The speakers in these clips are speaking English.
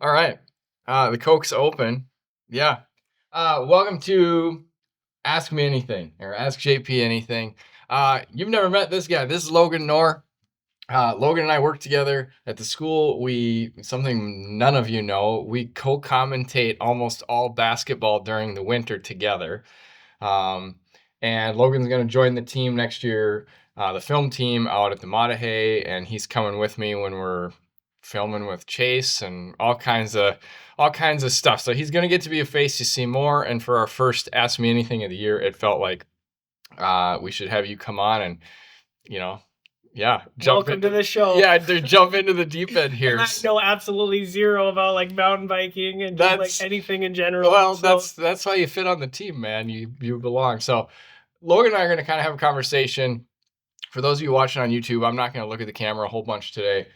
All right. The Coke's open. Yeah. Welcome to Ask Me Anything or Ask JP Anything. You've never met this guy. This is Logan Knorr. Logan and I work together at the school. Something none of you know, we co-commentate almost all basketball during the winter together. Um, and Logan's going to join the team next year, the film team out at the Mattahay, and he's coming with me when we're filming with Chase and all kinds of stuff. So he's going to get to be a face you see more. And for our first Ask Me Anything of the year, it felt like we should have you come on and, you know, Welcome to the show. Yeah, jump into the deep end here. And I know absolutely zero about like mountain biking and just like anything in general. Well, that's why you fit on the team, man. You belong. So Logan and I are going to kind of have a conversation. For those of you watching on YouTube, I'm not going to look at the camera a whole bunch today.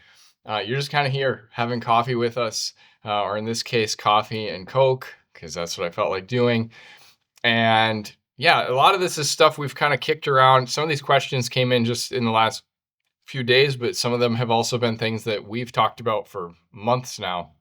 You're just kind of here having coffee with us, or in this case, coffee and Coke, because that's what I felt like doing. And yeah, a lot of this is stuff we've kind of kicked around. Some of these questions came in just in the last few days, but some of them have also been things that we've talked about for months now.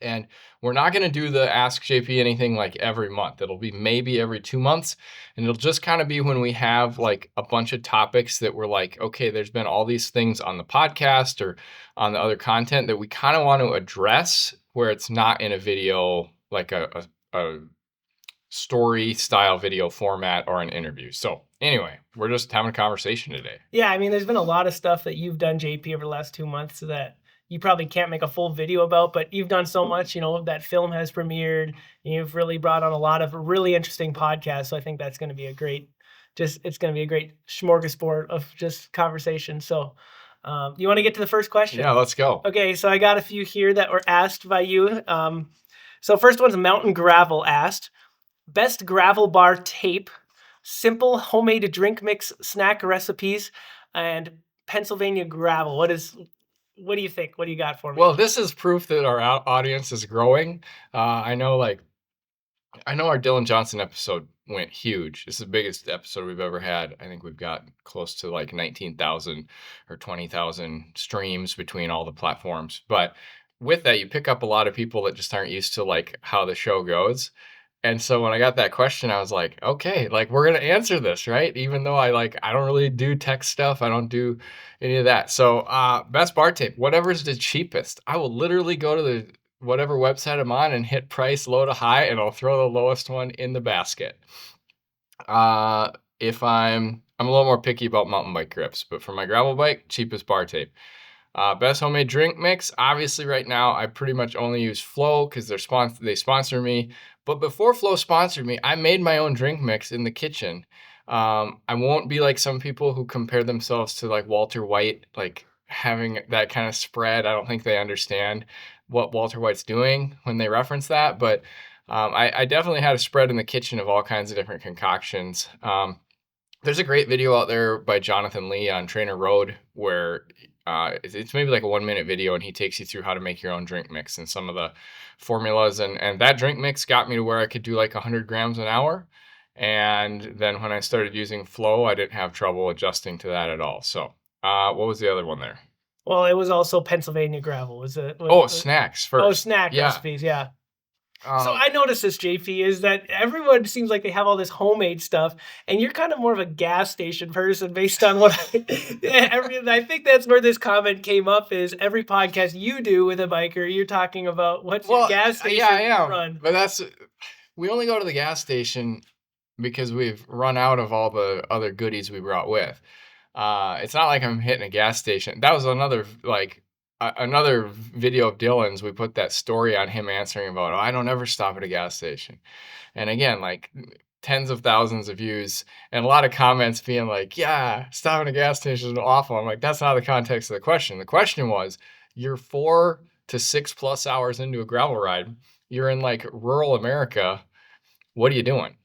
And we're not going to do the Ask JP Anything like every month. It'll be maybe every 2 months. And it'll just kind of be when we have like a bunch of topics that we're like, okay, there's been all these things on the podcast or on the other content that we kind of want to address where it's not in a video, like a story style video format or an interview. So anyway, we're just having a conversation today. Yeah, I mean, there's been a lot of stuff that you've done, JP, over the last 2 months that you probably can't make a full video about, but you've done so much. You know, that film has premiered. You've really brought on a lot of really interesting podcasts. So I think that's going to be it's going to be a great smorgasbord of just conversation. So you want to get to the first question? Yeah, let's go. Okay, so I got a few here that were asked by you. So first one's Mountain Gravel asked, best gravel bar tape, simple homemade drink mix snack recipes, and Pennsylvania gravel. What do you think? What do you got for me? Well, this is proof that our audience is growing. I know our Dylan Johnson episode went huge. It's the biggest episode we've ever had. I think we've got close to like 19,000 or 20,000 streams between all the platforms. But with that, you pick up a lot of people that just aren't used to like how the show goes. And so when I got that question, I was like, okay, like we're going to answer this, right? Even though I don't really do tech stuff. I don't do any of that. So best bar tape, whatever's the cheapest. I will literally go to the whatever website I'm on and hit price low to high, and I'll throw the lowest one in the basket. If I'm a little more picky about mountain bike grips, but for my gravel bike, cheapest bar tape. Best homemade drink mix. Obviously, right now I pretty much only use Flow because they sponsor me. But before Flow sponsored me, I made my own drink mix in the kitchen. I won't be like some people who compare themselves to like Walter White, like having that kind of spread. I don't think they understand what Walter White's doing when they reference that. But I definitely had a spread in the kitchen of all kinds of different concoctions. There's a great video out there by Jonathan Lee on Trainer Road where it's maybe like a 1-minute video, and he takes you through how to make your own drink mix and some of the formulas. And that drink mix got me to where I could do like 100 grams an hour. And then when I started using Flow, I didn't have trouble adjusting to that at all. So what was the other one there? Well, it was also Pennsylvania gravel. Snacks first. Oh, snack recipes, yeah. So I noticed this, JP, is that everyone seems like they have all this homemade stuff, and you're kind of more of a gas station person based on what I think that's where this comment came up. Is every podcast you do with a biker, you're talking about what's your gas station run. But we only go to the gas station because we've run out of all the other goodies we brought with. It's not like I'm hitting a gas station. That was another video of Dylan's. We put that story on him answering about, I don't ever stop at a gas station. And again, like tens of thousands of views and a lot of comments being like, yeah, stopping at a gas station is awful. I'm like, that's not the context of the question. The question was, you're 4 to 6 plus hours into a gravel ride. You're in like rural America. What are you doing?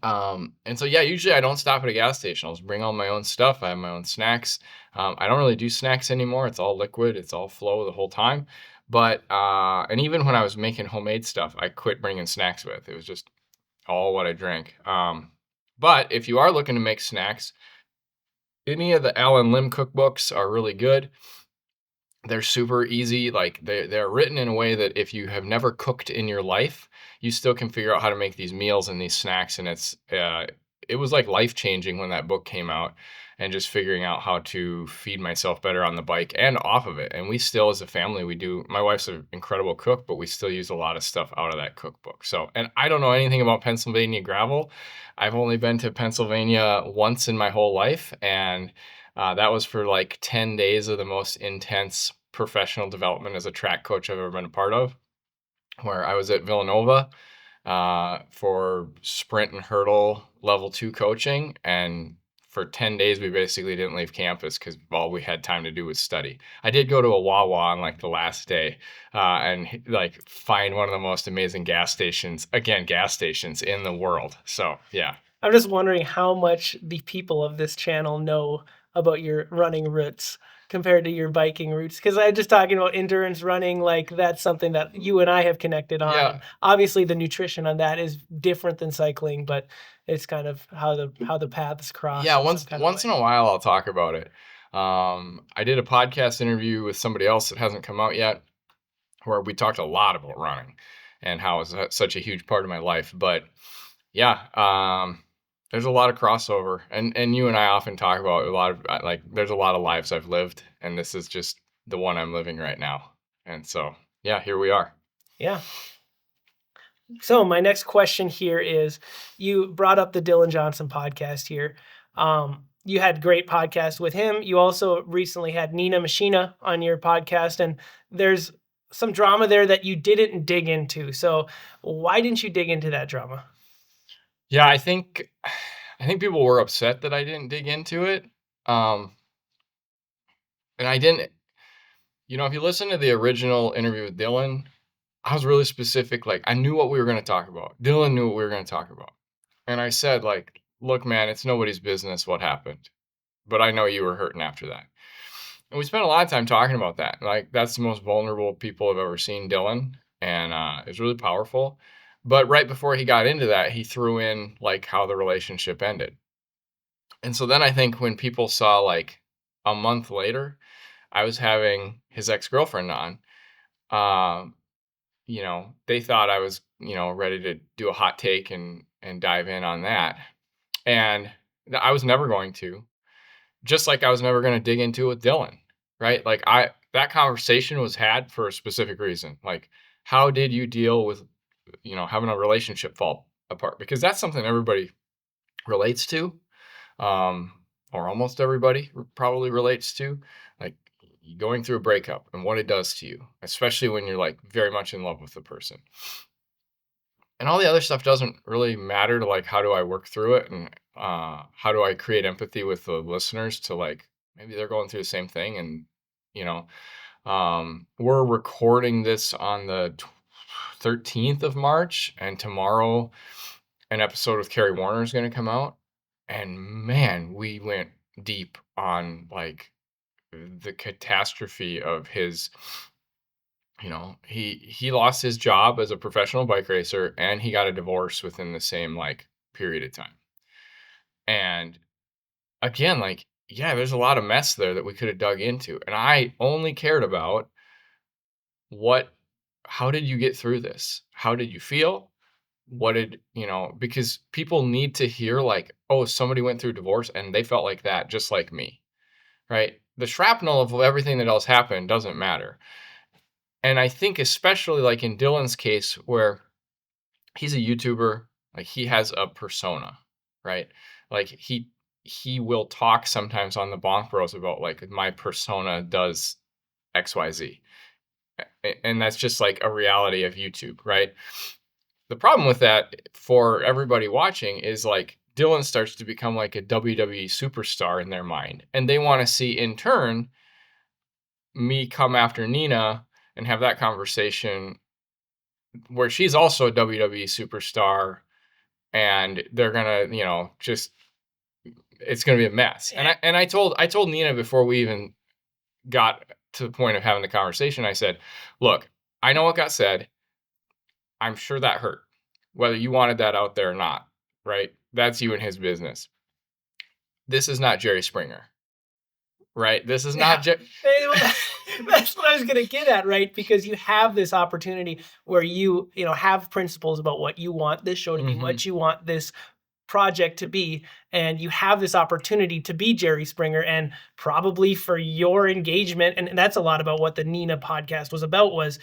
And so, yeah, usually I don't stop at a gas station. I'll just bring all my own stuff. I have my own snacks. I don't really do snacks anymore. It's all liquid. It's all Flow the whole time. But, and even when I was making homemade stuff, I quit bringing snacks with. It was just all what I drank. But if you are looking to make snacks, any of the Alan Lim cookbooks are really good. They're super easy. Like they're written in a way that if you have never cooked in your life, you still can figure out how to make these meals and these snacks. And it was like life changing when that book came out, and just figuring out how to feed myself better on the bike and off of it. And we still, as a family, we do. My wife's an incredible cook, but we still use a lot of stuff out of that cookbook. So, and I don't know anything about Pennsylvania gravel. I've only been to Pennsylvania once in my whole life, and that was for like 10 days of the most intense professional development as a track coach I've ever been a part of, where I was at Villanova for sprint and hurdle level 2 coaching. And for 10 days, we basically didn't leave campus because all we had time to do was study. I did go to a Wawa on like the last day and like find one of the most amazing gas stations in the world. So yeah. I'm just wondering how much the people of this channel know about your running roots compared to your biking roots. Because I'm just talking about endurance running, like that's something that you and I have connected on. Yeah. And obviously, the nutrition on that is different than cycling, but it's kind of how the paths cross. Yeah, in once some kind of once in way. a while I'll talk about it. I did a podcast interview with somebody else that hasn't come out yet, where we talked a lot about running and how it's such a huge part of my life. But yeah, there's a lot of crossover, and you and I often talk about a lot of like there's a lot of lives I've lived, and this is just the one I'm living right now. And so yeah, here we are. Yeah. So my next question here is, you brought up the Dylan Johnson podcast here. You had great podcasts with him. You also recently had Nina Machina on your podcast, and there's some drama there that you didn't dig into. So why didn't you dig into that drama? Yeah, I think people were upset that I didn't dig into it. Um, and I didn't. If you listen to the original interview with Dylan, I was really specific. Like, I knew what we were going to talk about. Dylan knew what we were going to talk about. And I said, like, look, man, it's nobody's business what happened. But I know you were hurting after that. And we spent a lot of time talking about that. Like, that's the most vulnerable people I've ever seen Dylan. And it's really powerful. But right before he got into that, he threw in, like, how the relationship ended. And so then I think when people saw, like, a month later, I was having his ex-girlfriend on, um, they thought I was, ready to do a hot take and dive in on that. And I was never going to, just like I was never going to dig into it with Dylan, right? Like that conversation was had for a specific reason. Like, how did you deal with, having a relationship fall apart? Because that's something everybody relates to, or almost everybody probably relates to, like going through a breakup and what it does to you, especially when you're like very much in love with the person. And all the other stuff doesn't really matter to like how do I work through it, and how do I create empathy with the listeners to like maybe they're going through the same thing. And you know we're recording this on the 13th of March, and tomorrow an episode with Carrie Warner is going to come out. And man, we went deep on like the catastrophe of his, he lost his job as a professional bike racer, and he got a divorce within the same like period of time. And again, like, yeah, there's a lot of mess there that we could have dug into. And I only cared about what how did you get through this? How did you feel? What did, because people need to hear like, oh, somebody went through divorce and they felt like that just like me, right? The shrapnel of everything that else happened doesn't matter. And I think especially like in Dylan's case, where he's a YouTuber, like he has a persona, right? Like he will talk sometimes on the Bonk Bros about like my persona does XYZ. And that's just like a reality of YouTube, right? The problem with that for everybody watching is like Dylan starts to become like a WWE superstar in their mind. And they want to see in turn me come after Nina and have that conversation where she's also a WWE superstar, and they're gonna, just it's gonna be a mess. And I told Nina before we even got to the point of having the conversation, I said, look, I know what got said. I'm sure that hurt. Whether you wanted that out there or not, right? That's you and his business. This is not Jerry Springer. right? This is Yeah. not just That's what I was gonna get at, right? Because you have this opportunity where you know, have principles about what you want this show to be, what you want this project to be, and you have this opportunity to be Jerry Springer, and probably for your engagement, and that's a lot about what the Nina podcast was about, was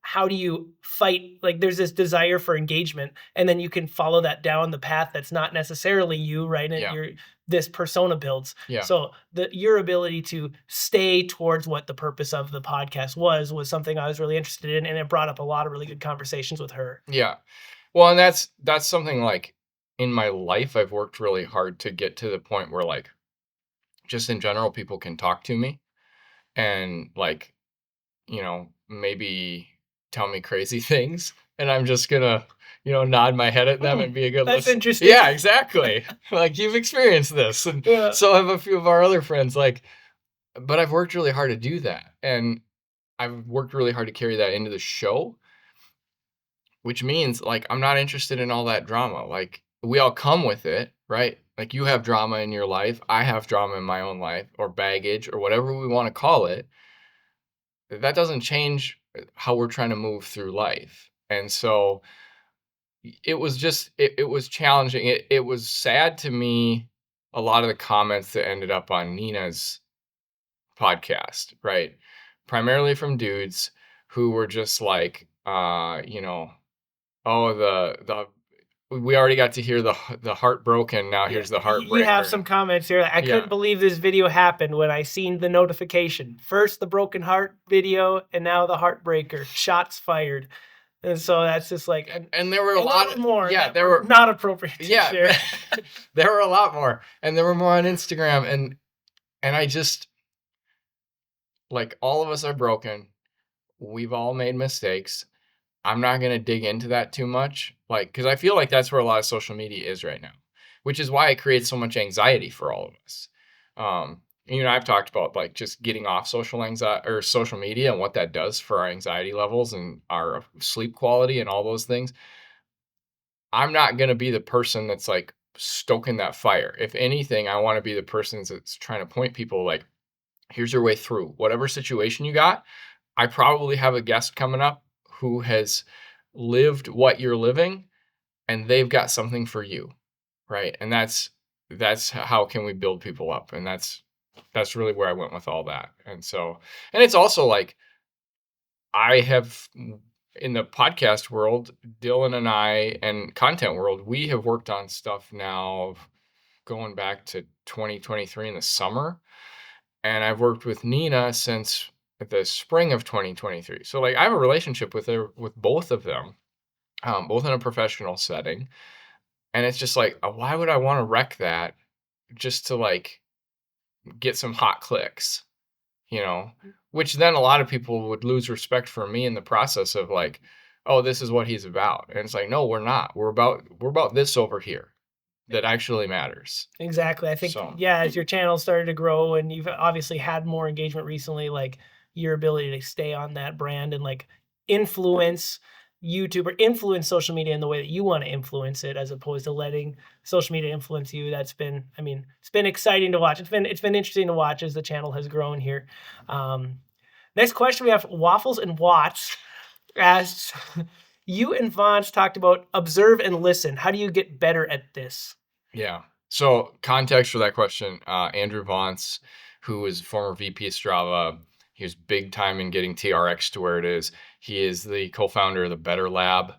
how do you fight, like there's this desire for engagement, and then you can follow that down the path that's not necessarily you, right? And Yeah. you're this persona builds. Yeah. So your ability to stay towards what the purpose of the podcast was something I was really interested in, and it brought up a lot of really good conversations with her. Yeah. Well, and that's something like in my life, I've worked really hard to get to the point where like just in general, people can talk to me and like, maybe tell me crazy things. And I'm just gonna, nod my head at them and be a good That's listener. interesting. Yeah, exactly. Like you've experienced this. And Yeah. so have a few of our other friends. Like, but I've worked really hard to do that. And I've worked really hard to carry that into the show, which means like I'm not interested in all that drama. Like we all come with it, right? Like you have drama in your life, I have drama in my own life, or baggage, or whatever we want to call it. That doesn't change how we're trying to move through life. And so it was just it was challenging. It was sad to me, a lot of the comments that ended up on Nina's podcast, right? Primarily from dudes who were just like, oh, the we already got to hear the heartbroken. Now here's the heartbreaker. You have some comments here. I couldn't believe this video happened when I seen the notification. First the broken heart video, and now the heartbreaker. Shots fired. And so that's just like, and there were a lot more. Yeah, there were not appropriate to share. There were a lot more, and there were more on Instagram, and I just like all of us are broken. We've all made mistakes. I'm not going to dig into that too much, like, because I feel like that's where a lot of social media is right now, which is why it creates so much anxiety for all of us. I've talked about like just getting off social anxiety or social media and what that does for our anxiety levels and our sleep quality and all those things. I'm not going to be the person that's like stoking that fire. If anything, I want to be the person that's trying to point people like, here's your way through whatever situation you got. I probably have a guest coming up who has lived what you're living, and they've got something for you, right? And that's how can we build people up, and that's really where I went with all that. And it's also like I have in the podcast world, Dylan and I, and content world, we have worked on stuff now going back to 2023 in the summer, and I've worked with Nina since the spring of 2023. So like I have a relationship with both of them, both in a professional setting. And it's just like, why would I want to wreck that just to like get some hot clicks, which then a lot of people would lose respect for me in the process of like, oh, this is what he's about. And it's like, no, we're not. We're about this over here that actually matters. Exactly. I think, as your channel started to grow and you've obviously had more engagement recently, like your ability to stay on that brand and like influence YouTube or influence social media in the way that you want to influence it, as opposed to letting social media influence you. That's been, it's been exciting to watch. It's been interesting to watch as the channel has grown here. Next question we have, Waffles and Watts asks, you and Vance talked about observe and listen. How do you get better at this? Yeah. So context for that question, Andrew Vance, who is former VP of Strava, he was big time in getting TRX to where it is. He is the co-founder of the Better Lab,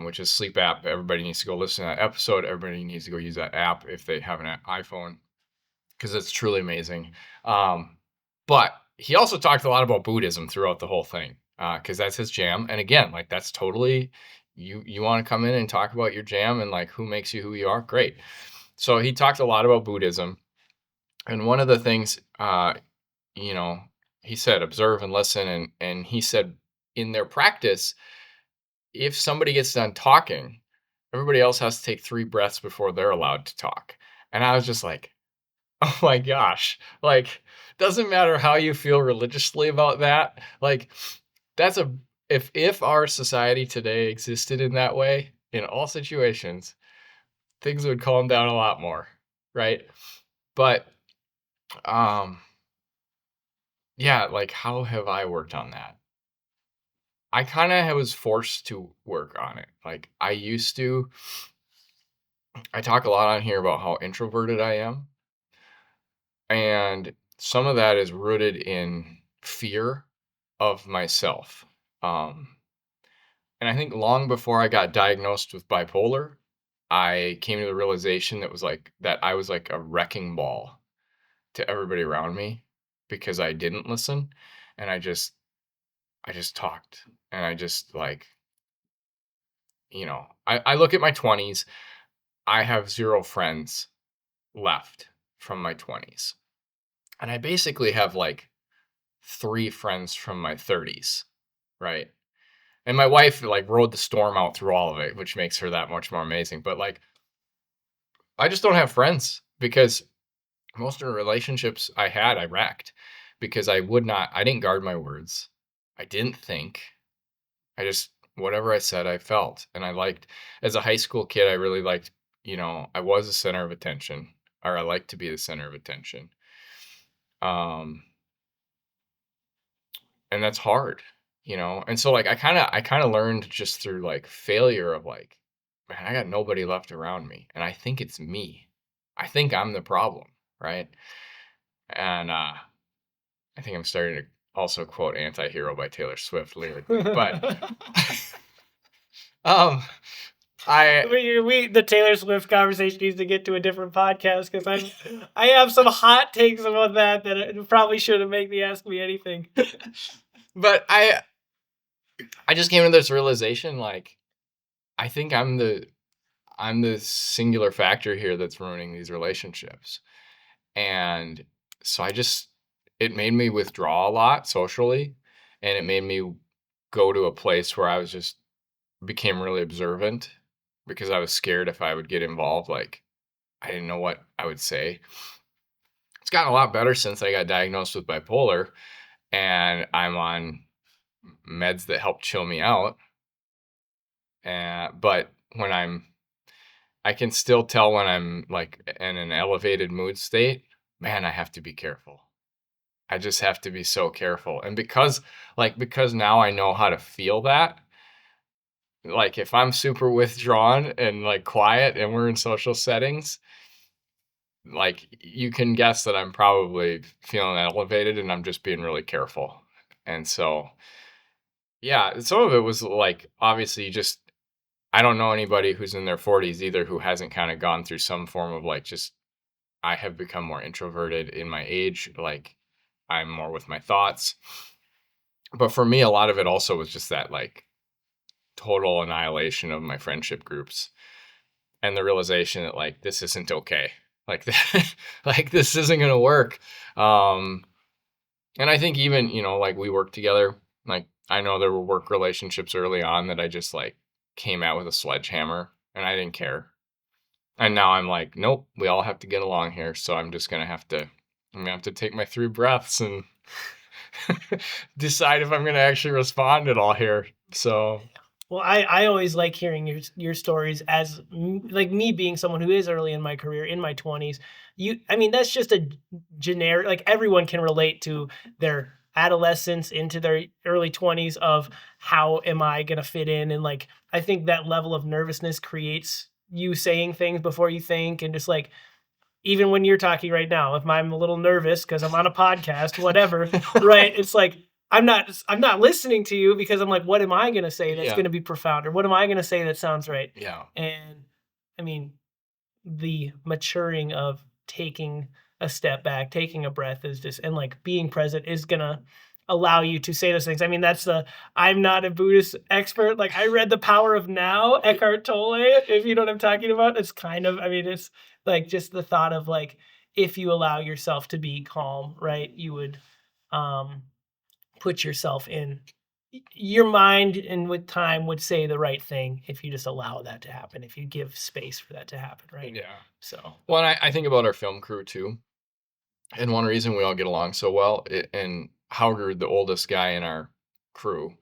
which is a sleep app. Everybody needs to go listen to that episode. Everybody needs to go use that app if they have an iPhone, because it's truly amazing. But he also talked a lot about Buddhism throughout the whole thing, because that's his jam. And again, like that's totally, you want to come in and talk about your jam and like who makes you who you are, great. So he talked a lot about Buddhism. And one of the things, he said, observe and listen. And he said in their practice, if somebody gets done talking, everybody else has to take 3 breaths before they're allowed to talk. And I was just like, oh my gosh, like, doesn't matter how you feel religiously about that. Like, that's if our society today existed in that way, in all situations, things would calm down a lot more, right? But yeah, like, how have I worked on that? I kinda was forced to work on it. Like, I talk a lot on here about how introverted I am, and some of that is rooted in fear of myself. Um, and I think long before I got diagnosed with bipolar, I came to the realization that I was like a wrecking ball to everybody around me because I didn't listen, and I just talked, and I just like, I look at my 20s. I have 0 friends left from my 20s. And I basically have like 3 friends from my 30s, right? And my wife like rode the storm out through all of it, which makes her that much more amazing. But like, I just don't have friends because most of the relationships I had, I wrecked because I didn't guard my words. I didn't think. Whatever I said, I felt. And as a high school kid, I really liked, I was the center of attention, or I like to be the center of attention. Um, and that's hard. And so like I kind of learned just through like failure of like, man, I got nobody left around me, and I think it's me. I think I'm the problem, right? And I think I'm starting to also quote "Anti-Hero" by Taylor Swift lyrically, but um, I The Taylor Swift conversation needs to get to a different podcast because I have some hot takes about that it probably shouldn't make me ask me anything. but I just came to this realization, like, I think I'm the singular factor here that's ruining these relationships. And so it made me withdraw a lot socially, and it made me go to a place where I was just became really observant because I was scared if I would get involved, like, I didn't know what I would say. It's gotten a lot better since I got diagnosed with bipolar, and I'm on meds that help chill me out. But I can still tell when I'm like in an elevated mood state, man, I have to be careful. I just have to be so careful. And because now I know how to feel that, like if I'm super withdrawn and like quiet and we're in social settings, like you can guess that I'm probably feeling elevated and I'm just being really careful. And so, yeah, some of it was like obviously just I don't know anybody who's in their 40s either who hasn't kind of gone through some form of like just I have become more introverted in my age, like I'm more with my thoughts. But for me, a lot of it also was just that like total annihilation of my friendship groups and the realization that like this isn't okay. Like like this isn't gonna work. Um, and I think even, like we worked together, like I know there were work relationships early on that I just like came out with a sledgehammer and I didn't care. And now I'm like, nope, we all have to get along here. So I'm gonna have to take my 3 breaths and decide if I'm gonna actually respond at all here. So Well, I always like hearing your stories as like me being someone who is early in my career, in my 20s. I mean, that's just a generic, like everyone can relate to their adolescence into their early 20s of how am I going to fit in? And like, I think that level of nervousness creates you saying things before you think. And just like, even when you're talking right now, if I'm a little nervous because I'm on a podcast, whatever, right? It's like I'm not listening to you because I'm like, what am I gonna say that's yeah, gonna be profound, or what am I gonna say that sounds right? yeah, And I mean, the maturing of taking a step back, taking a breath is just, and like being present is gonna allow you to say those things. I mean, I'm not a Buddhist expert. Like I read The Power of Now, Eckhart Tolle, if you know what I'm talking about. It's kind of, I mean, it's like just the thought of like, if you allow yourself to be calm, right, you would um, put yourself in your mind, and with time would say the right thing if you just allow that to happen, if you give space for that to happen, right? yeah. So Well, and I think about our film crew too. And one reason we all get along so well, and Howard, the oldest guy in our crew,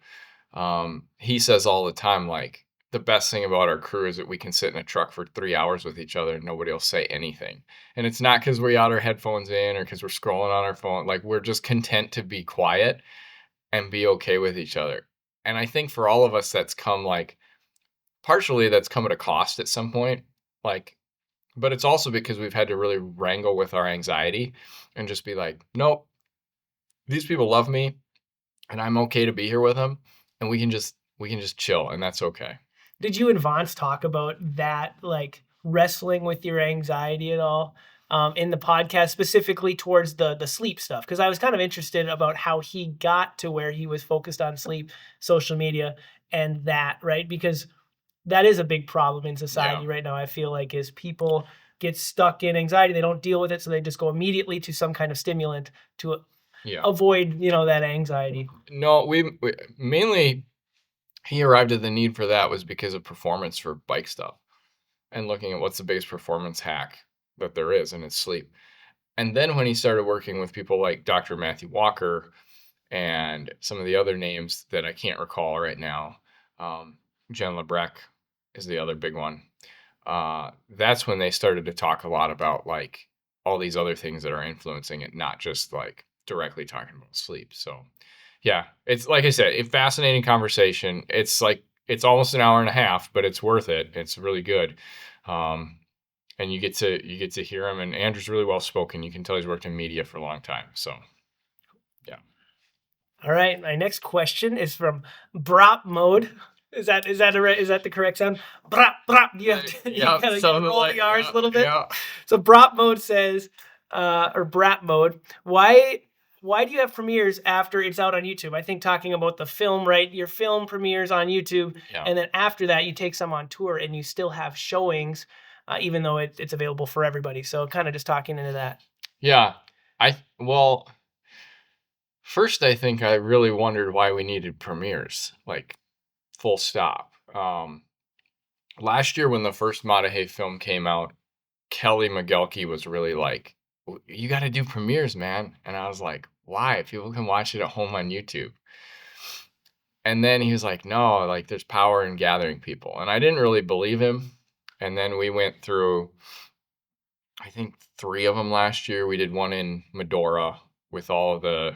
he says all the time, like, the best thing about our crew is that we can sit in a truck for 3 hours with each other and nobody will say anything. And it's not because we got our headphones in or because we're scrolling on our phone. Like, we're just content to be quiet and be okay with each other. And I think for all of us, that's come like partially that's come at a cost at some point. Like, but it's also because we've had to really wrangle with our anxiety and just be like, nope, these people love me and I'm okay to be here with them. And we can just chill and that's okay. Did you and Vance talk about that, like wrestling with your anxiety at all in the podcast, specifically towards the sleep stuff? Because I was kind of interested about how he got to where he was focused on sleep, social media, and that, right? Because that is a big problem in society right now. I feel like is people get stuck in anxiety, they don't deal with it, so they just go immediately to some kind of stimulant to avoid, that anxiety. No, we mainly he arrived at the need for that was because of performance for bike stuff and looking at what's the biggest performance hack that there is, and it's sleep. And then when he started working with people like Dr. Matthew Walker and some of the other names that I can't recall right now, Jen Lebrecq is the other big one. That's when they started to talk a lot about like all these other things that are influencing it, not just like directly talking about sleep. So yeah, it's like I said, a fascinating conversation. It's like it's almost an hour and a half, but it's worth it. It's really good. And you get to hear him, and Andrew's really well spoken. You can tell he's worked in media for a long time. So yeah. All right, my next question is from Brop Mode. Is that the correct sound? Brop brop. You have to kind of roll the R's a little bit. Yeah. So Brop Mode says, or Brap Mode, why do you have premieres after it's out on YouTube? I think talking about the film, right? Your film premieres on YouTube, and then after that you take some on tour, and you still have showings, even though it's available for everybody. So kind of just talking into that. Yeah, well, first I think I really wondered why we needed premieres, like full stop. Last year when the first Matahe film came out, Kelly McGelkey was really like, you got to do premieres, man. And I was like, why? People can watch it at home on YouTube. And then he was like, no, like there's power in gathering people. And I didn't really believe him. And then we went through, I think 3 of them last year. We did one in Medora with all of the,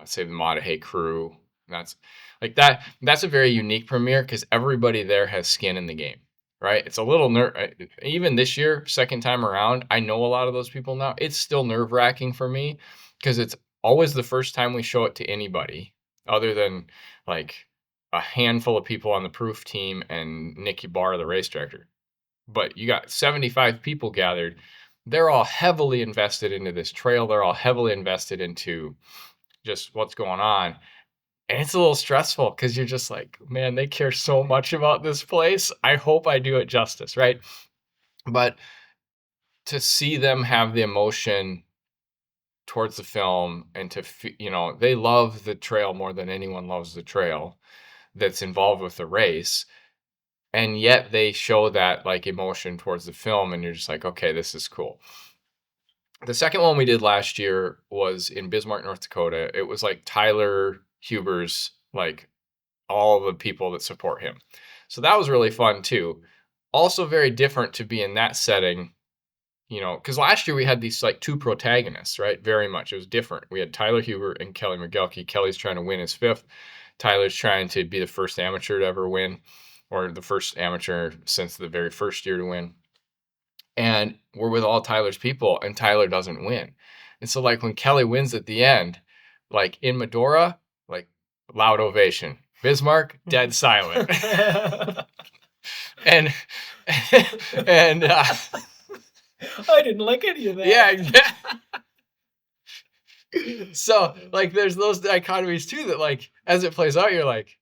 Save the Matahe crew. That's like that's a very unique premiere because everybody there has skin in the game, right? It's a little even this year, second time around, I know a lot of those people now. It's still nerve-wracking for me because it's always the first time we show it to anybody other than like a handful of people on the proof team and Nikki Barr, the race director. But you got 75 people gathered. They're all heavily invested into this trail. They're all heavily invested into just what's going on. And it's a little stressful because you're just like, man, they care so much about this place. I hope I do it justice, right? But to see them have the emotion towards the film and they love the trail more than anyone loves the trail that's involved with the race. And yet they show that like emotion towards the film and you're just like, okay, this is cool. The second one we did last year was in Bismarck, North Dakota. It was like Tyler Huber's, like all the people that support him. So that was really fun too. Also very different to be in that setting, because last year we had these like 2 protagonists, right? Very much. It was different. We had Tyler Huber and Kelly McGelkey. Kelly's trying to win his 5th. Tyler's trying to be the first amateur to ever win, or the first amateur since the very first year to win. And we're with all Tyler's people, and Tyler doesn't win. And so, like, when Kelly wins at the end, like in Medora, like loud ovation. Bismarck, dead silent. and I didn't like any of that. Yeah. So, like, there's those dichotomies too that, like, as it plays out, you're like,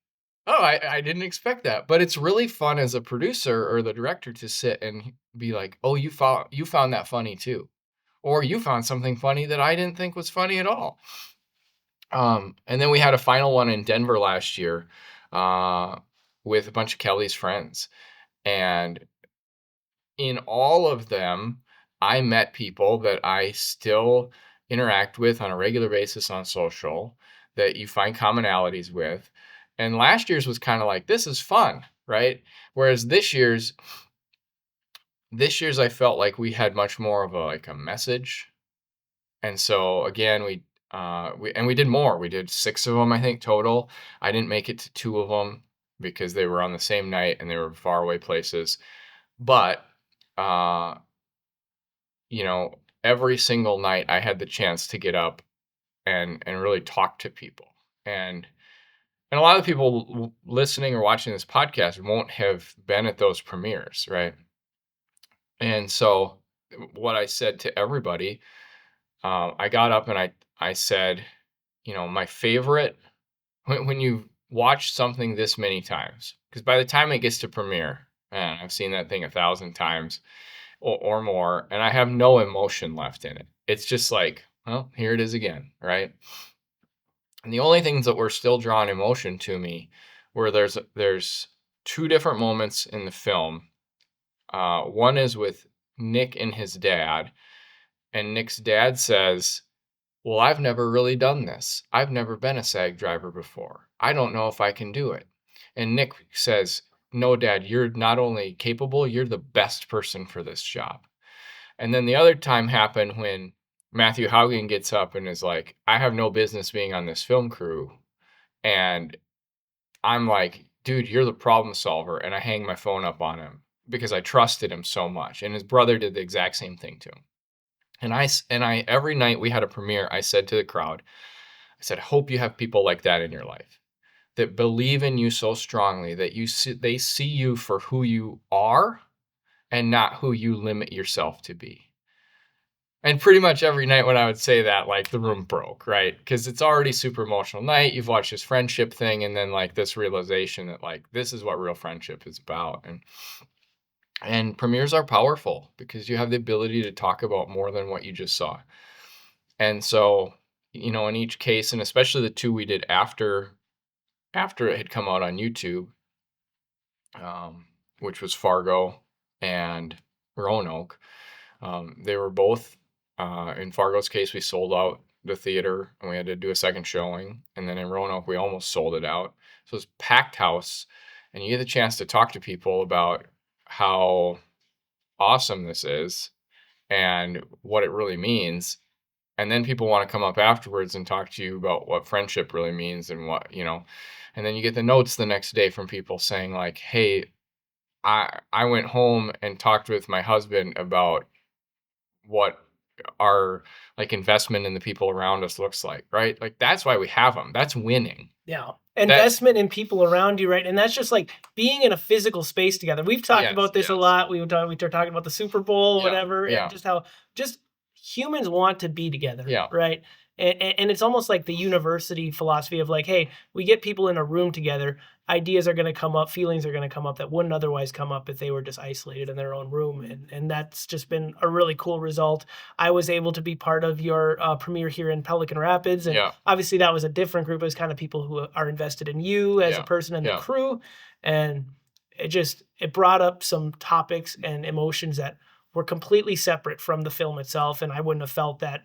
oh, I didn't expect that. But it's really fun as a producer or the director to sit and be like, oh, you found that funny too. Or you found something funny that I didn't think was funny at all. And then we had a final one in Denver last year with a bunch of Kelly's friends. And in all of them, I met people that I still interact with on a regular basis on social, that you find commonalities with. And last year's was kind of like, this is fun. right? Whereas this year's I felt like we had much more of a message. And so again, we did more. We did 6 of them, I think, total. I didn't make it to 2 of them because they were on the same night and they were far away places. But uh, you know, every single night I had the chance to get up and really talk to people. And and a lot of people listening or watching this podcast won't have been at those premieres, right? And so what I said to everybody, I got up and I said, my favorite when you watch something this many times, because by the time it gets to premiere, man, I've seen that thing 1,000 times or more, and I have no emotion left in it. It's just like, well, here it is again, right? And the only things that were still drawing emotion to me were there's two different moments in the film. One is with Nick and his dad, and Nick's dad says, "Well, I've never really done this. I've never been a SAG driver before. I don't know if I can do it." And Nick says, "No, Dad, you're not only capable, you're the best person for this job." And then the other time happened when Matthew Haugen gets up and is like, "I have no business being on this film crew." And I'm like, "Dude, you're the problem solver." And I hang my phone up on him because I trusted him so much. And his brother did the exact same thing to him. And I every night we had a premiere, I said to the crowd, I said, "Hope you have people like that in your life that believe in you so strongly that they see you for who you are and not who you limit yourself to be." And pretty much every night when I would say that, like, the room broke, right? Because it's already super emotional night. You've watched this friendship thing, and then like this realization that like this is what real friendship is about. And premieres are powerful because you have the ability to talk about more than what you just saw. And so, in each case, and especially the two we did after it had come out on YouTube, um, which was Fargo and Roanoke. They were both, in Fargo's case, we sold out the theater and we had to do a second showing. And then in Roanoke, we almost sold it out. So it's packed house, and you get the chance to talk to people about how awesome this is and what it really means. And then people want to come up afterwards and talk to you about what friendship really means and and then you get the notes the next day from people saying like, "Hey, I went home and talked with my husband about what our like investment in the people around us looks like," right? Like that's why we have them. That's winning. Yeah. That Investment in people around you, right? And that's just like being in a physical space together. We've talked yes, about this a yes. lot. We were talking about the Super Bowl, Yeah, whatever, and yeah, just how just humans want to be together, yeah, right? And it's almost like the university philosophy of like, hey, we get people in a room together, ideas are going to come up, feelings are going to come up that wouldn't otherwise come up if they were just isolated in their own room. And that's just been a really cool result. I was able to be part of your premiere here in Pelican Rapids. And yeah, obviously that was a different group. It was kind of people who are invested in you as a yeah, person and the yeah. crew. And it brought up some topics and emotions that were completely separate from the film itself. And I wouldn't have felt that,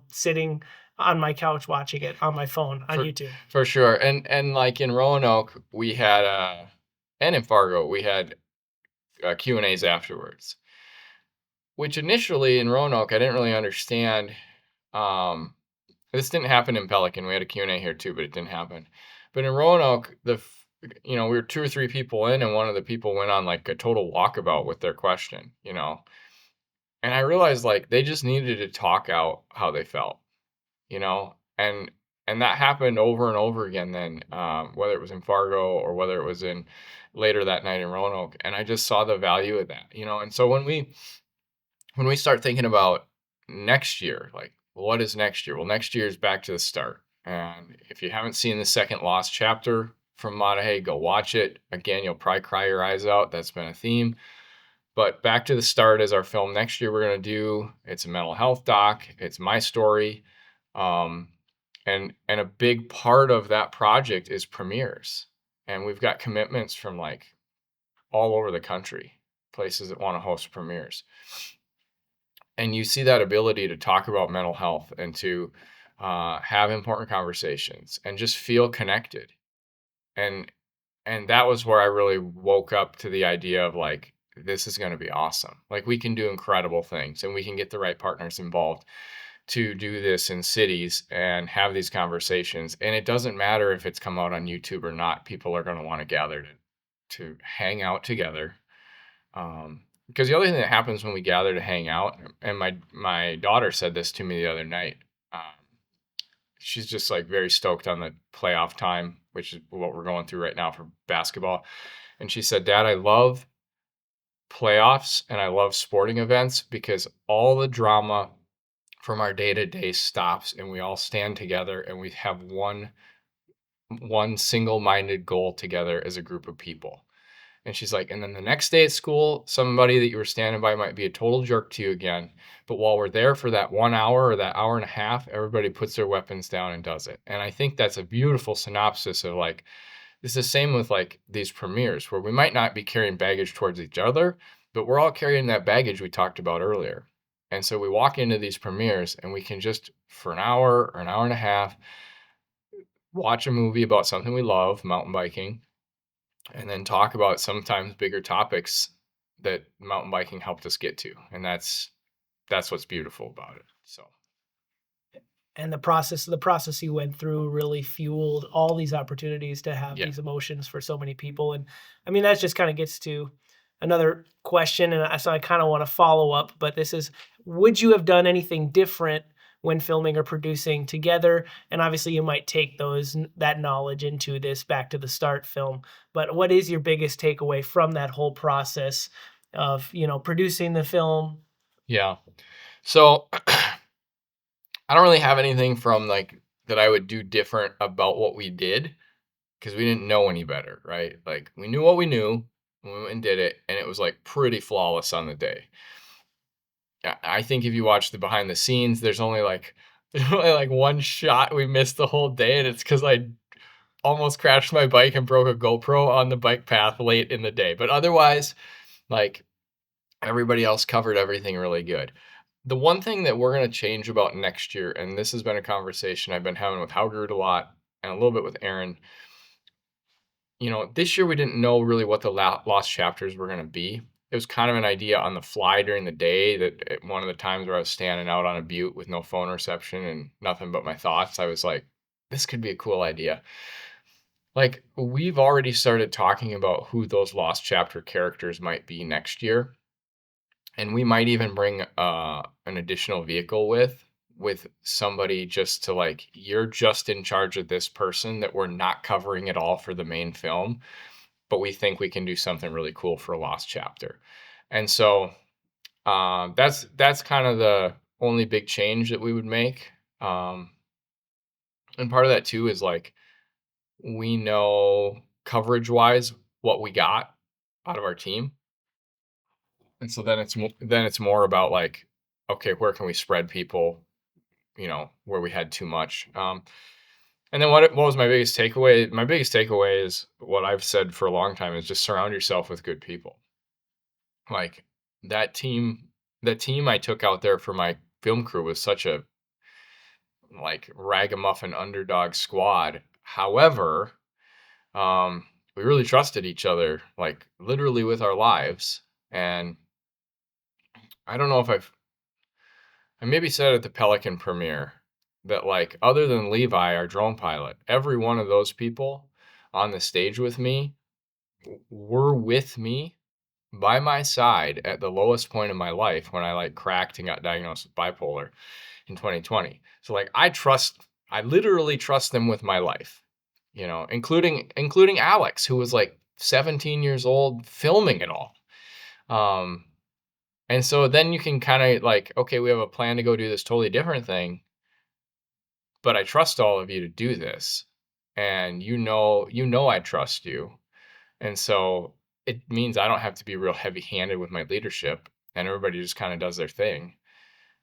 sitting on my couch watching it on my phone on YouTube. For sure. And like in Roanoke, we had and in Fargo, we had Q&As afterwards, which initially in Roanoke, I didn't really understand. Um, this didn't happen in Pelican. We had a Q&A here too, but it didn't happen. But in Roanoke, we were 2 or 3 people in, and one of the people went on like a total walkabout with their question. And I realized like they just needed to talk out how they felt, you know, and that happened over and over again. Then, whether it was in Fargo or whether it was in later that night in Roanoke, and I just saw the value of that. And so when we start thinking about next year, like what is next year? Well, next year is back to the start. And if you haven't seen the second Lost chapter from Matahay, go watch it. Again, you'll probably cry your eyes out. That's been a theme. But back to the start is our film next year we're going to do. It's a mental health doc. It's my story. Um, and a big part of that project is premieres. And we've got commitments from like all over the country, places that want to host premieres. And you see that ability to talk about mental health and to have important conversations and just feel connected. And And that was where I really woke up to the idea of like, this is going to be awesome. Like we can do incredible things and we can get the right partners involved to do this in cities and have these conversations. And it doesn't matter if it's come out on YouTube or not. People are going to want to gather to hang out together. Because the other thing that happens when we gather to hang out, and my daughter said this to me the other night. Um, she's just like very stoked on the playoff time, which is what we're going through right now for basketball. And she said, Dad, I love playoffs and I love sporting events because all the drama from our day to day stops and we all stand together and we have one single minded goal together as a group of people. And she's like, and then the next day at school, somebody that you were standing by might be a total jerk to you again. But while we're there for that 1 hour or that hour and a half, everybody puts their weapons down and does it. And I think that's a beautiful synopsis of like, it's the same with like these premieres where we might not be carrying baggage towards each other, but we're all carrying that baggage we talked about earlier. And so we walk into these premieres and we can just, for an hour or an hour and a half, watch a movie about something we love, mountain biking, and then talk about sometimes bigger topics that mountain biking helped us get to. And that's what's beautiful about it. So And the process you went through really fueled all these opportunities to have yeah. these emotions for so many people. And I mean, that just kind of gets to another question. And so I kind of want to follow up, but this is, would you have done anything different when filming or producing together? And obviously you might take that knowledge into this Back to the Start film, but what is your biggest takeaway from that whole process of, producing the film? Yeah. So I don't really have anything from like that I would do different about what we did because we didn't know any better, right? Like we knew what we knew when we went and did it, and it was like pretty flawless on the day. I think if you watch the behind the scenes, there's only like one shot we missed the whole day, and it's because I almost crashed my bike and broke a GoPro on the bike path late in the day. But otherwise, like everybody else covered everything really good. The one thing that we're going to change about next year, and this has been a conversation I've been having with Howgard a lot and a little bit with Aaron. This year we didn't know really what the lost chapters were going to be. It was kind of an idea on the fly during the day that at one of the times where I was standing out on a butte with no phone reception and nothing but my thoughts, I was like, this could be a cool idea. Like, we've already started talking about who those lost chapter characters might be next year. And we might even bring an additional vehicle with somebody just to like, you're just in charge of this person that we're not covering at all for the main film, but we think we can do something really cool for a lost chapter. And so that's kind of the only big change that we would make. And part of that too is like, we know coverage wise what we got out of our team. And so then it's more about like, okay, where can we spread people, where we had too much. And then what was my biggest takeaway? My biggest takeaway is what I've said for a long time is just surround yourself with good people. Like that team I took out there for my film crew was such a like ragamuffin underdog squad. However, we really trusted each other, like literally with our lives. And I don't know if I maybe said at the Pelican premiere that like other than Levi, our drone pilot, every one of those people on the stage with me were with me by my side at the lowest point in my life when I like cracked and got diagnosed with bipolar in 2020. So like I literally trust them with my life, including Alex, who was like 17 years old filming it all. And so then you can kind of like, okay, we have a plan to go do this totally different thing, but I trust all of you to do this. And I trust you. And so it means I don't have to be real heavy-handed with my leadership, and everybody just kind of does their thing.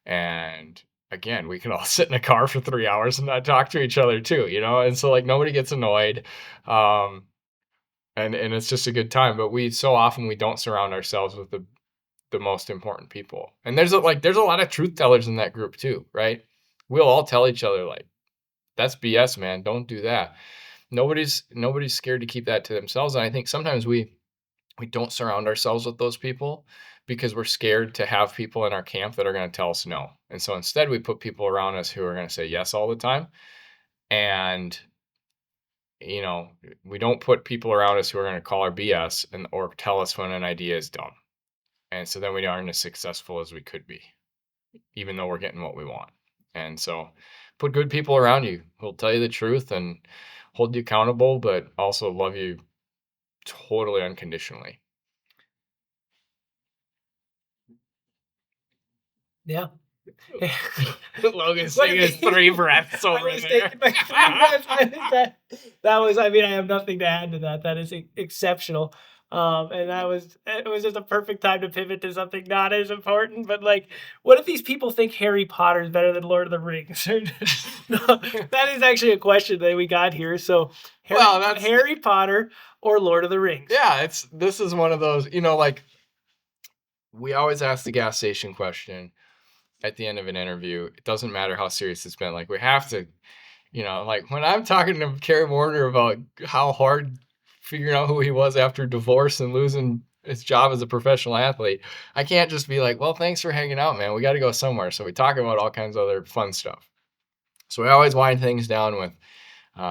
And again, we can all sit in a car for 3 hours and not talk to each other too, And so like nobody gets annoyed. And it's just a good time. But we don't surround ourselves with the most important people. And there's a lot of truth tellers in that group too, right? We'll all tell each other like, that's BS, man. Don't do that. nobody's scared to keep that to themselves. And I think sometimes we don't surround ourselves with those people because we're scared to have people in our camp that are going to tell us no. And so instead we put people around us who are going to say yes all the time. And we don't put people around us who are going to call our BS or tell us when an idea is dumb. And so then we aren't as successful as we could be, even though we're getting what we want. And so put good people around you who'll tell you the truth and hold you accountable, but also love you totally unconditionally. Yeah. Logan's taking his 3 breaths over there. That was, I mean, I have nothing to add to that. That is exceptional. And it was just a perfect time to pivot to something not as important. But like, what if these people think Harry Potter is better than Lord of the Rings? No, that is actually a question that we got here. So, Harry Potter or Lord of the Rings? Yeah, this is one of those, like we always ask the gas station question at the end of an interview. It doesn't matter how serious it's been. Like we have to, like when I'm talking to Kerry Warner about how hard figuring out who he was after divorce and losing his job as a professional athlete, I can't just be like, well, thanks for hanging out, man. We got to go somewhere. So we talk about all kinds of other fun stuff. So we always wind things down with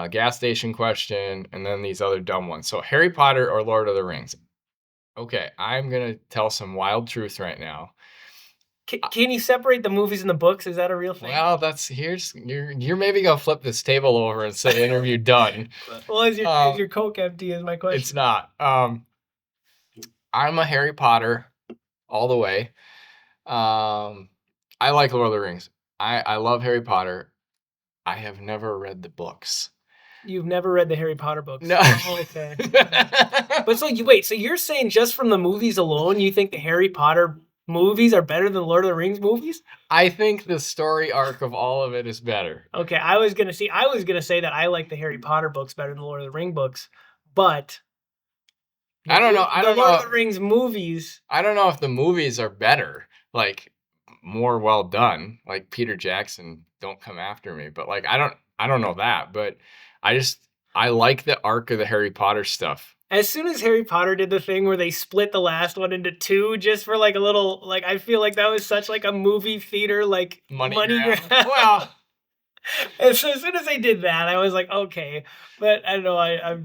gas station question and then these other dumb ones. So Harry Potter or Lord of the Rings? Okay, I'm going to tell some wild truth right now. Can you separate the movies and the books? Is that a real thing? Well, you're maybe gonna flip this table over and say interview done. Well, is your Coke empty? Is my question. It's not. I'm a Harry Potter all the way. I like Lord of the Rings. I love Harry Potter. I have never read the books. You've never read the Harry Potter books? No. Oh, okay. But so you're saying just from the movies alone, you think the Harry Potter movies are better than Lord of the Rings movies? I think the story arc of all of it is better. Okay, I was gonna say that I like the Harry Potter books better than the Lord of the Rings books, but I don't know. The Lord of the Rings movies. I don't know if the movies are better, like more well done. Like Peter Jackson, don't come after me, but like I don't know that, but I like the arc of the Harry Potter stuff. As soon as Harry Potter did the thing where they split the last one into 2 just for like a little, like I feel like that was such like a movie theater like money grab. Well, and so as soon as they did that, I was like, okay. But I don't know. I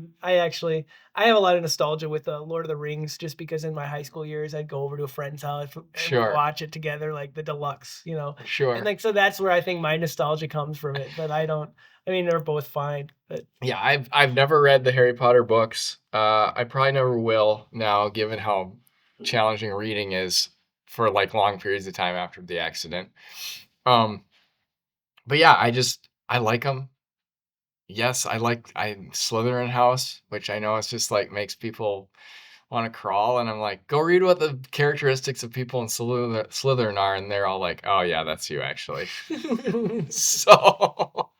have a lot of nostalgia with Lord of the Rings just because in my high school years I'd go over to a friend's house and watch it together, like the deluxe, Sure. And like so that's where I think my nostalgia comes from it. But I mean, they're both fine. But yeah, I've never read the Harry Potter books. I probably never will now, given how challenging reading is for like long periods of time after the accident. But yeah, I like them. Yes, I Slytherin house, which I know it's just like makes people want to crawl, and I'm like, go read what the characteristics of people in Slytherin are, and they're all like, oh yeah, that's you actually. So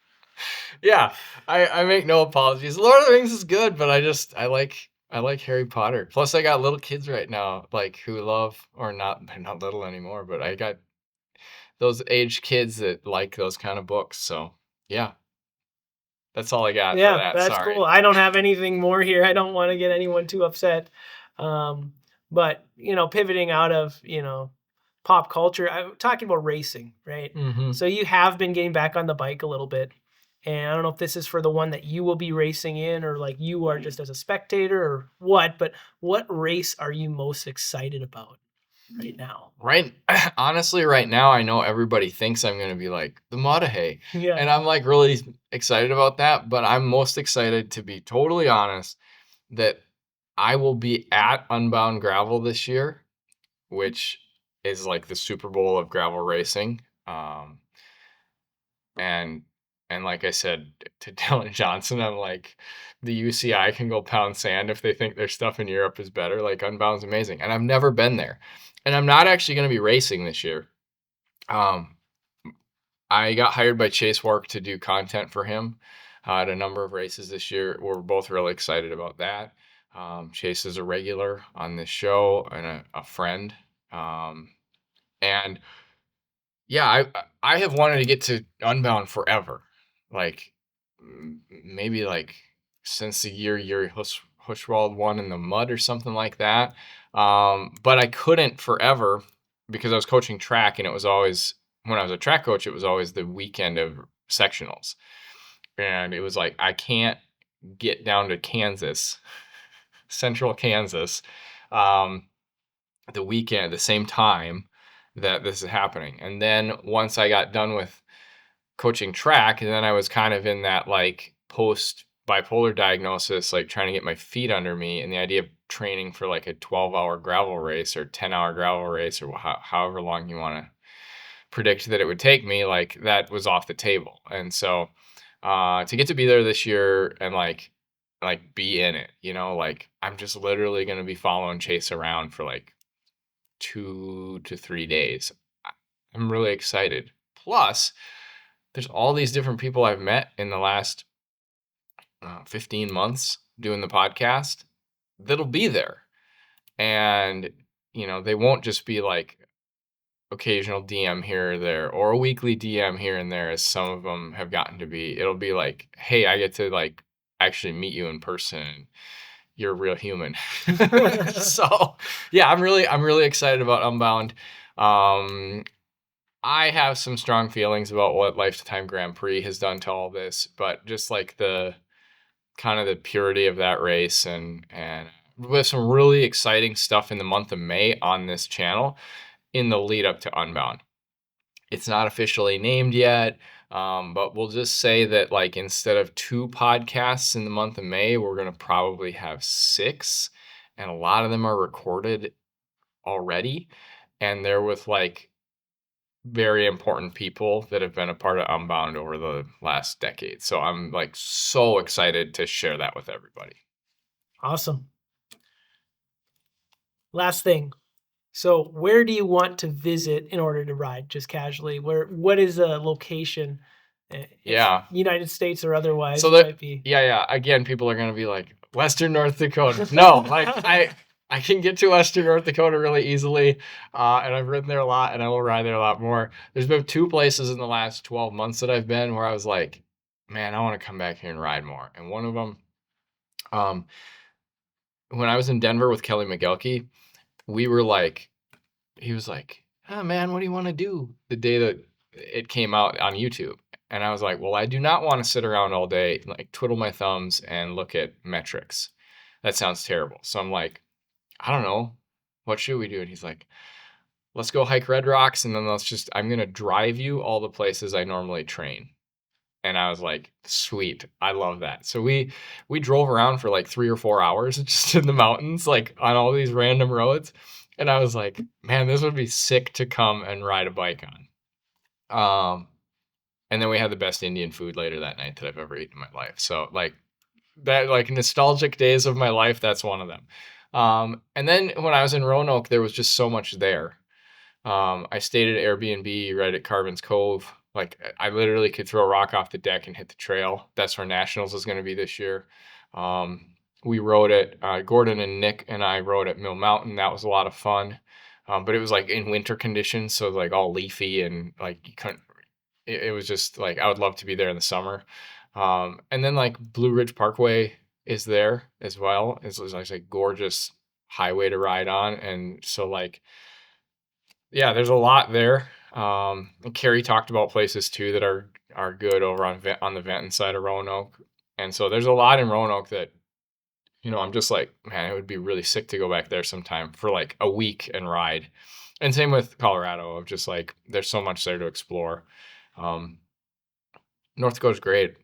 yeah, I make no apologies. Lord of the Rings is good, but I like Harry Potter. Plus, I got little kids right now, like who love, or not, they're not little anymore, but I got those age kids that like those kind of books. So yeah, that's all I got. Yeah, for that. That's Sorry. cool. I don't have anything more here. I don't want to get anyone too upset. But pivoting out of pop culture, I'm talking about racing, right? Mm-hmm. So you have been getting back on the bike a little bit. And I don't know if this is for the one that you will be racing in or like you are just as a spectator or what, but what race are you most excited about right now? Honestly, right now, I know everybody thinks I'm going to be like the Muddahay. Yeah. And I'm like really excited about that, but I'm most excited, to be totally honest, that I will be at Unbound Gravel this year, which is like the Super Bowl of gravel racing. And like I said to Dylan Johnson, I'm like, the UCI can go pound sand if they think their stuff in Europe is better. Like Unbound's amazing. And I've never been there. And I'm not actually going to be racing this year. I got hired by Chase Wark to do content for him at a number of races this year. We're both really excited about that. Chase is a regular on this show and a friend. And yeah, I have wanted to get to Unbound forever. Like maybe like since the year Yuri Hushwald won in the mud or something like that. But I couldn't forever because I was coaching track, and it was always, when I was a track coach, it was always the weekend of sectionals. And it was like, I can't get down to Kansas, central Kansas, the weekend at the same time that this is happening. And then once I got done with coaching track, and then I was kind of in that like post bipolar diagnosis, like trying to get my feet under me, and the idea of training for like a 12-hour gravel race or 10-hour gravel race or however long you want to predict that it would take me, like that was off the table. And so to get to be there this year and like be in it, like I'm just literally going to be following Chase around for like 2 to 3 days. I'm really excited. Plus, there's all these different people I've met in the last 15 months doing the podcast that'll be there. And, they won't just be like occasional DM here or there, or a weekly DM here and there, as some of them have gotten to be. It'll be like, hey, I get to like actually meet you in person. You're a real human. So yeah, I'm really excited about Unbound. I have some strong feelings about what Lifetime Grand Prix has done to all this, but just like the kind of the purity of that race, and with some really exciting stuff in the month of May on this channel in the lead up to Unbound. It's not officially named yet, but we'll just say that like instead of 2 podcasts in the month of May, we're going to probably have 6, and a lot of them are recorded already, and they're with like very important people that have been a part of Unbound over the last decade. So I'm like so excited to share that with everybody. Awesome. Last thing. So where do you want to visit in order to ride just casually? What is a location? Yeah. United States or otherwise. So that, yeah. Again, people are going to be like, Western North Dakota. No, like I can get to Western North Dakota really easily, and I've ridden there a lot, and I will ride there a lot more. There's been 2 places in the last 12 months that I've been where I was like, man, I want to come back here and ride more. And one of them, when I was in Denver with Kelly McGelkey, we were like, he was like, oh man, what do you want to do the day that it came out on YouTube? And I was like, well, I do not want to sit around all day, like twiddle my thumbs and look at metrics. That sounds terrible. So I'm like, I don't know, what should we do? And he's like, let's go hike Red Rocks, and then I'm going to drive you all the places I normally train. And I was like, sweet, I love that. So we drove around for like 3 or 4 hours just in the mountains, like on all these random roads. And I was like, man, this would be sick to come and ride a bike on. And then we had the best Indian food later that night that I've ever eaten in my life. So like that, like nostalgic days of my life, that's one of them. And then when I was in Roanoke, there was just so much there. I stayed at Airbnb right at Carbon's Cove. Like I literally could throw a rock off the deck and hit the trail. That's where Nationals is going to be this year. We rode it. Gordon and Nick and I rode at Mill Mountain. That was a lot of fun. But it was like in winter conditions, so like all leafy and like you couldn't. It was just like I would love to be there in the summer. And then like Blue Ridge Parkway is there as well. It's like a gorgeous highway to ride on, and so like yeah, there's a lot there. And Carrie talked about places too that are good over on the Benton side of Roanoke, and so there's a lot in Roanoke that I'm just like, man, it would be really sick to go back there sometime for like a week and ride. And same with Colorado, of just like there's so much there to explore. North Dakota's great,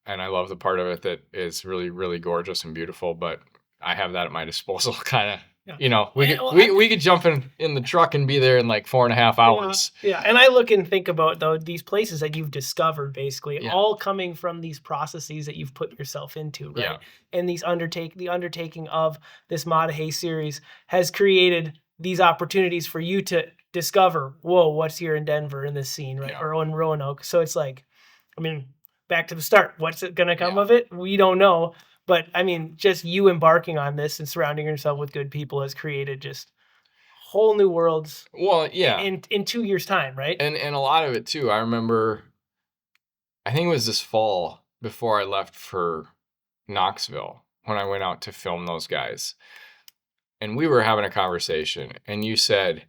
and I love the part of it that is really, really gorgeous and beautiful, but I have that at my disposal kind of. Yeah. We could jump in the truck and be there in like 4.5 hours. Yeah. And I look and think about though these places that you've discovered, basically, all coming from these processes that you've put yourself into, right? Yeah. And the undertaking of this Maadahay series has created these opportunities for you to discover, whoa, what's here in Denver in this scene, right? Yeah. Or in Roanoke. So it's like, I mean, back to the start. What's it gonna come of it? We don't know. But I mean, just you embarking on this and surrounding yourself with good people has created just whole new worlds. Well, yeah. In 2 years' time, right? And a lot of it too. I remember, I think it was this fall before I left for Knoxville when I went out to film those guys. And we were having a conversation, and you said,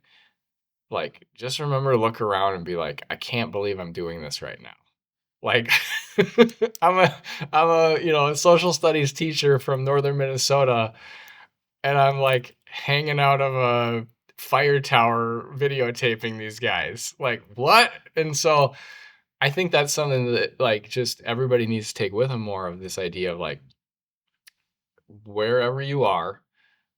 like, just remember to look around and be like, I can't believe I'm doing this right now. Like, I'm a social studies teacher from northern Minnesota, and I'm like hanging out of a fire tower videotaping these guys. Like, what? And so I think that's something that, like, just everybody needs to take with them more of this idea of, like, wherever you are,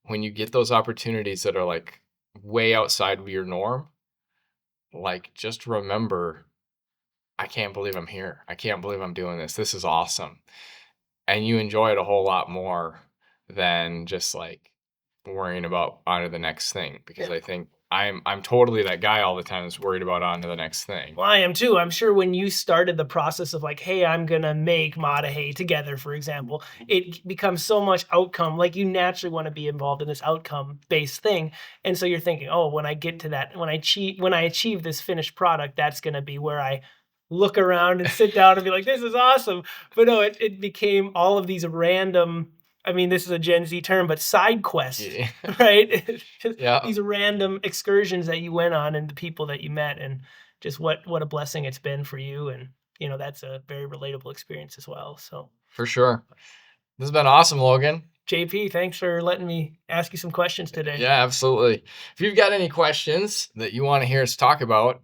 when you get those opportunities that are, like, way outside of your norm, like, just remember, I can't believe I'm here. I can't believe I'm doing this. This is awesome. And you enjoy it a whole lot more than just, like, worrying about on to the next thing, because Yeah. I think I'm totally that guy all the time that's worried about on to the next thing. Well, I am too. I'm sure when you started the process of like, hey, I'm gonna make Matahe together, for example, it becomes so much outcome. Like you naturally want to be involved in this outcome-based thing, and so you're thinking, oh, when I get to that, when I achieve this finished product, that's gonna be where I look around and sit down and be like, this is awesome. But no, it became all of these random. I mean, this is a Gen Z term, but side quests, Yeah. right? Just Yeah. these random excursions that you went on and the people that you met, and just what a blessing it's been for you. And that's a very relatable experience as well. So For sure. This has been awesome, Logan. JP, thanks for letting me ask you some questions today. Yeah, absolutely. If you've got any questions that you want to hear us talk about,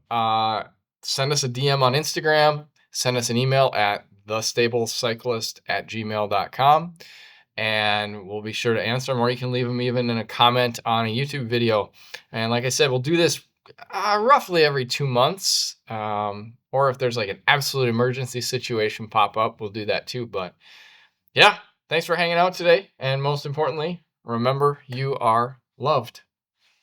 send us a DM on Instagram, send us an email at thestablecyclist@gmail.com, and we'll be sure to answer them, or you can leave them even in a comment on a YouTube video. And like I said, we'll do this roughly every 2 months, or if there's like an absolute emergency situation pop up, we'll do that too. But yeah, thanks for hanging out today, and most importantly, remember, you are loved.